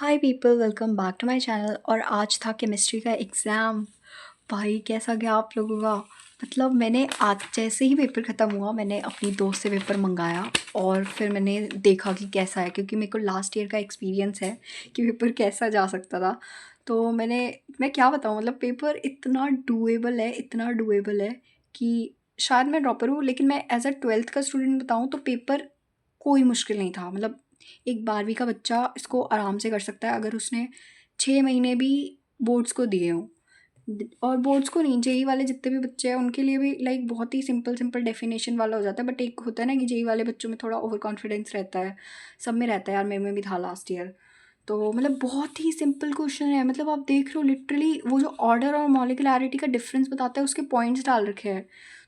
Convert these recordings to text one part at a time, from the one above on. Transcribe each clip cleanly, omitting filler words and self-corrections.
Hi people, welcome back to my channel. और आज था केमिस्ट्री का एग्ज़ाम। भाई कैसा गया आप लोगों का? मतलब मैंने आज जैसे ही पेपर ख़त्म हुआ मैंने अपनी दोस्त से पेपर मंगाया और फिर मैंने देखा कि कैसा है, क्योंकि मेरे को लास्ट ईयर का एक्सपीरियंस है कि पेपर कैसा जा सकता था। तो मैं क्या बताऊँ, मतलब पेपर इतना डूएबल है कि शायद मैं ड्रॉपर हूँ, लेकिन मैं एज अ ट्वेल्थ का स्टूडेंट बताऊँ तो पेपर कोई मुश्किल नहीं था। मतलब एक 12वीं का बच्चा इसको आराम से कर सकता है अगर उसने 6 महीने भी बोर्ड्स को दिए हों। और बोर्ड्स को नहीं, जेई वाले जितने भी बच्चे हैं उनके लिए भी लाइक बहुत ही सिंपल सिंपल डेफिनेशन वाला हो जाता है। बट एक होता है ना कि जेई वाले बच्चों में थोड़ा ओवर कॉन्फिडेंस रहता है, सब में रहता है यार, मेरे में भी था लास्ट ईयर। तो मतलब बहुत ही सिंपल क्वेश्चन है। मतलब आप देख रहे हो लिटरली वो जो ऑर्डर और मॉलिक्यूलैरिटी का डिफरेंस बताता है उसके पॉइंट्स डाल रखे हैं।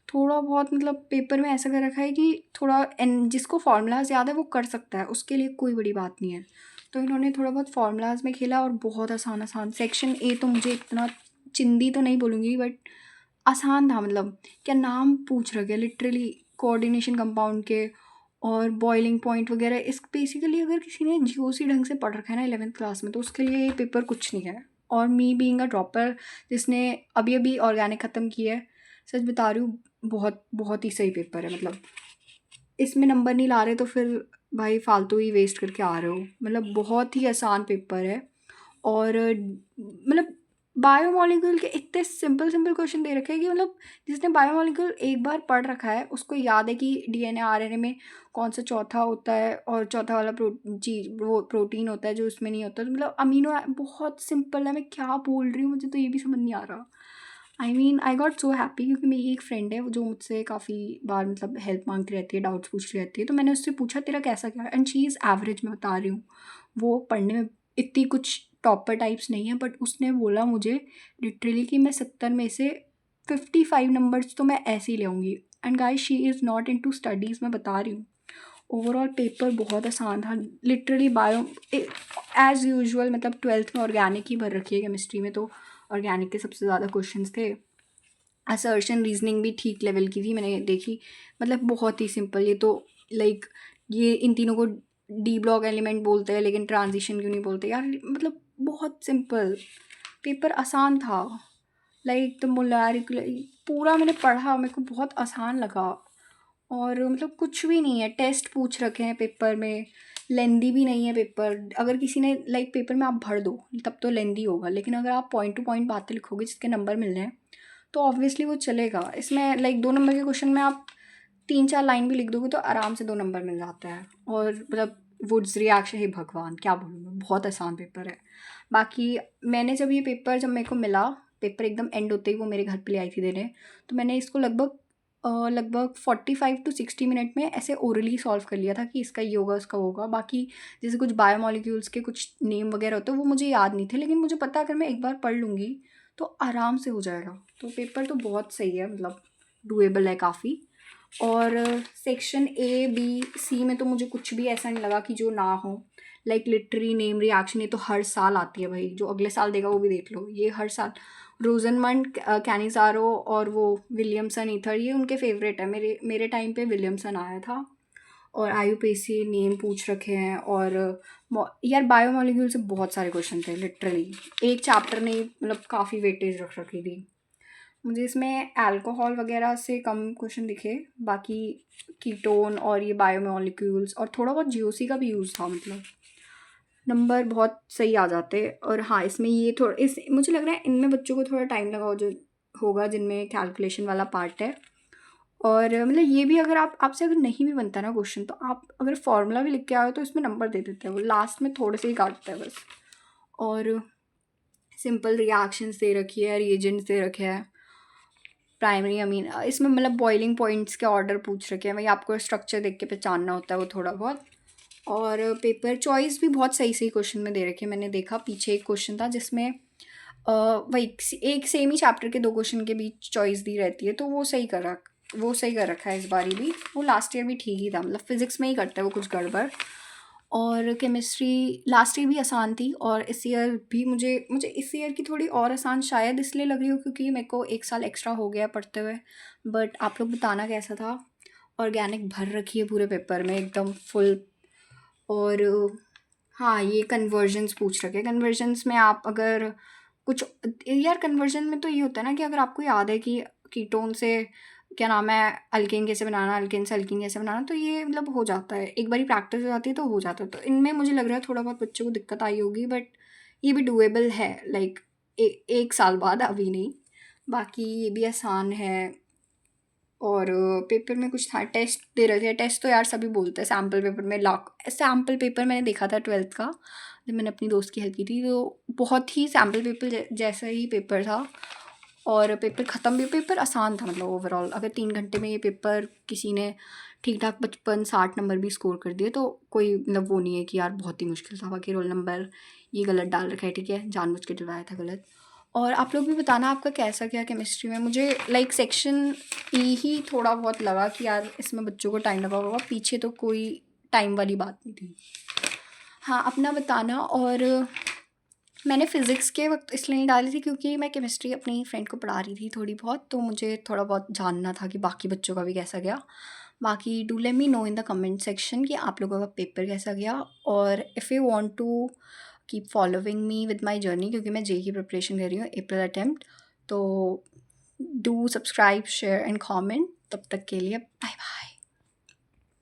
थोड़ा बहुत मतलब पेपर में ऐसा कर रखा है कि थोड़ा जिसको फार्मूलाज याद है वो कर सकता है, उसके लिए कोई बड़ी बात नहीं है। तो इन्होंने थोड़ा बहुत फार्मूलाज में खेला और बहुत आसान आसान सेक्शन ए तो मुझे इतना चिंदी तो नहीं बोलूँगी बट आसान था। मतलब क्या नाम पूछ रखे लिटरली कोऑर्डिनेशन कंपाउंड के और बॉइलिंग पॉइंट वगैरह। इस बेसिकली अगर किसी ने जीओसी ढंग से पढ़ रखा है ना 11th क्लास में तो उसके लिए ये पेपर कुछ नहीं है। और मी बीइंग अ ड्रॉपर जिसने अभी अभी ऑर्गेनिक ख़त्म किया है, सच बता रही हूँ, बहुत बहुत ही सही पेपर है। मतलब इसमें नंबर नहीं ला रहे तो फिर भाई फालतू ही वेस्ट करके आ रहे हो। मतलब बहुत ही आसान पेपर है। और मतलब बायोमोलिक्यूल के इतने सिंपल सिंपल क्वेश्चन दे रखे हैं कि मतलब जिसने बायोमोलिक्यूल एक बार पढ़ रखा है उसको याद है कि डीएनए आरएनए में कौन सा चौथा होता है और चौथा वाला चीज वो प्रोटीन होता है जो उसमें नहीं होता। तो मतलब अमीनो बहुत सिंपल है। मैं क्या बोल रही हूँ, मुझे तो ये भी समझ नहीं आ रहा। आई गॉट सो हैप्पी क्योंकि मेरी एक फ्रेंड है वो जो मुझसे काफ़ी बार मतलब हेल्प मांगती रहती है, डाउट्स पूछती रहती है। तो मैंने उससे पूछा तेरा कैसा क्या है, एंड शी इज़ एवरेज, मैं बता रही हूँ। वो पढ़ने में इतनी कुछ टॉपर टाइप्स नहीं है, बट उसने बोला मुझे लिटरली कि मैं 70 में से 55 नंबर्स तो मैं ऐसे ही ले आऊँगी। And guys she is not into studies, मैं बता रही हूँ। ओवरऑल पेपर बहुत आसान था लिटरली। बायो एज़ यूजुअल मतलब ट्वेल्थ में ऑर्गेनिक ही भर रखी है केमिस्ट्री में, तो ऑर्गेनिक के सबसे ज़्यादा क्वेश्चंस थे। असर्शन रीजनिंग भी ठीक लेवल की थी मैंने देखी। मतलब बहुत ही सिंपल। ये तो लाइक ये इन तीनों को डी ब्लॉक एलिमेंट बोलते हैं लेकिन ट्रांजिशन क्यों नहीं बोलते यार। मतलब बहुत सिंपल पेपर, आसान था। लाइक द मोलैरिक पूरा मैंने पढ़ा, मेरे को बहुत आसान लगा। और मतलब कुछ भी नहीं है, टेस्ट पूछ रखे हैं पेपर में। लेंदी भी नहीं है पेपर। अगर किसी ने लाइक पेपर में आप भर दो तब तो लेंदी होगा, लेकिन अगर आप पॉइंट टू पॉइंट बातें लिखोगे जिसके नंबर मिल रहे हैं तो ऑब्वियसली वो चलेगा। इसमें लाइक 2 नंबर के क्वेश्चन में आप 3-4 लाइन भी लिख दोगे तो आराम से 2 नंबर मिल जाता है। और मतलब वुड्स रिएक्शन, ही भगवान क्या बोलूँ मैं, बहुत आसान पेपर है। बाकी मैंने जब ये पेपर जब मेरे को मिला, पेपर एकदम एंड होते ही वो मेरे घर पे ले आई थी देने। तो मैंने इसको लगभग 45 to 60 मिनट में ऐसे ओरली सॉल्व कर लिया था कि इसका ये होगा उसका होगा। बाकी जैसे कुछ बायोमोलिक्यूल्स के कुछ नेम वगैरह होते हैं वो मुझे याद नहीं थे, लेकिन मुझे पता अगर मैं एक बार पढ़ लूँगी तो आराम से हो जाएगा। तो पेपर तो बहुत सही है, मतलब डूएबल है काफ़ी। और सेक्शन ए बी सी में तो मुझे कुछ भी ऐसा नहीं लगा कि जो ना हो। लाइक लिटरी नेम रिएक्शन ये तो हर साल आती है भाई, जो अगले साल देगा वो भी देख लो, ये हर साल। रोजनमंड कैनिजारो और वो विलियमसन ईथर ये उनके फेवरेट है। मेरे मेरे टाइम पे विलियमसन आया था। और आयुपेसी नेम पूछ रखे हैं। और यार बायोमोलिक्यूल से बहुत सारे क्वेश्चन थे लिटरली। एक चैप्टर ने मतलब काफ़ी वेटेज रख रखी थी। मुझे इसमें अल्कोहल वगैरह से कम क्वेश्चन दिखे। बाकी कीटोन और ये बायोमोलिक्यूल्स और थोड़ा बहुत जीओसी का भी यूज़ था। मतलब नंबर बहुत सही आ जाते। और हाँ इसमें ये थोड़ा इस मुझे लग रहा है इनमें बच्चों को थोड़ा टाइम लगा जो होगा जिनमें कैलकुलेशन वाला पार्ट है। और मतलब ये भी अगर आप आपसे अगर नहीं भी बनता ना क्वेश्चन तो आप अगर फॉर्मूला भी लिख के आओ तो इसमें नंबर दे देते हैं, वो लास्ट में थोड़े से ही काटते हैं बस। और सिंपल रिएक्शंस दे रखी है, रिएजेंट्स दे रखे हैं, प्राइमरी अमीन इसमें मतलब बॉइलिंग पॉइंट्स के ऑर्डर पूछ रखे हैं। वही आपको स्ट्रक्चर देख के पहचानना होता है वो थोड़ा बहुत। और पेपर चॉइस भी बहुत सही सही क्वेश्चन में दे रखे हैं। मैंने देखा पीछे एक क्वेश्चन था जिसमें वही एक सेम ही चैप्टर के 2 क्वेश्चन के बीच चॉइस दी रहती है, तो वो सही कर रखा है इस बारी भी। वो लास्ट ईयर भी ठीक ही था, मतलब फिजिक्स में ही करता है वो कुछ गड़बड़। और केमिस्ट्री लास्ट ईयर भी आसान थी और इस ईयर भी मुझे मुझे इस ईयर की थोड़ी और आसान शायद इसलिए लग रही हो क्योंकि मेरे को 1 साल एक्स्ट्रा हो गया पढ़ते हुए। बट आप लोग बताना कैसा था। ऑर्गेनिक भर रखी है पूरे पेपर में एकदम फुल। और हाँ, ये कन्वर्जन्स पूछ रखे हैं। कन्वर्जन्स में आप अगर कुछ यार कन्वर्जन में तो ये होता है ना कि अगर आपको याद है कि कीटोन से क्या नाम है अल्केन कैसे बनाना, अल्केन से अल्कीन कैसे बनाना, तो ये मतलब हो जाता है। एक बारी प्रैक्टिस हो जाती है तो हो जाता है। तो इनमें मुझे लग रहा है थोड़ा बहुत बच्चों को दिक्कत आई होगी, बट ये भी डूएबल है। लाइक 1 साल बाद, अभी नहीं। बाकी ये भी आसान है। और पेपर में कुछ था, टेस्ट दे रहे थे। टेस्ट तो यार सभी बोलते हैं सैम्पल पेपर में लाख सैम्पल पेपर मैंने देखा था 12th का, जब मैंने अपनी दोस्त की हेल्प की थी, तो बहुत ही सैम्पल पेपर जैसा ही पेपर था। और पेपर ख़त्म भी, पेपर आसान था मतलब ओवरऑल। अगर 3 घंटे में ये पेपर किसी ने ठीक ठाक 55-60 नंबर भी स्कोर कर दिए तो कोई मतलब वो नहीं है कि यार बहुत ही मुश्किल था। बाकी रोल नंबर ये गलत डाल रखा है, ठीक है, जानबूझ के डलवाया था गलत। और आप लोग भी बताना आपका कैसा गया केमिस्ट्री में। मुझे लाइक सेक्शन ई ही थोड़ा बहुत लगा कि यार इसमें बच्चों को टाइम लगा होगा, पीछे तो कोई टाइम वाली बात नहीं थी। हाँ, अपना बताना। और मैंने फ़िज़िक्स के वक्त इसलिए नहीं डाली थी क्योंकि मैं केमिस्ट्री अपनी फ्रेंड को पढ़ा रही थी थोड़ी बहुत, तो मुझे थोड़ा बहुत जानना था कि बाकी बच्चों का भी कैसा गया। बाकी do let me know in the comment section कि आप लोगों का पेपर कैसा गया। और if you want to keep following me with my journey, क्योंकि मैं जेई की प्रिपरेशन कर रही हूँ, अप्रैल अटेम्प्ट, तो do subscribe, share and comment. तब तक के लिए बाय बाय।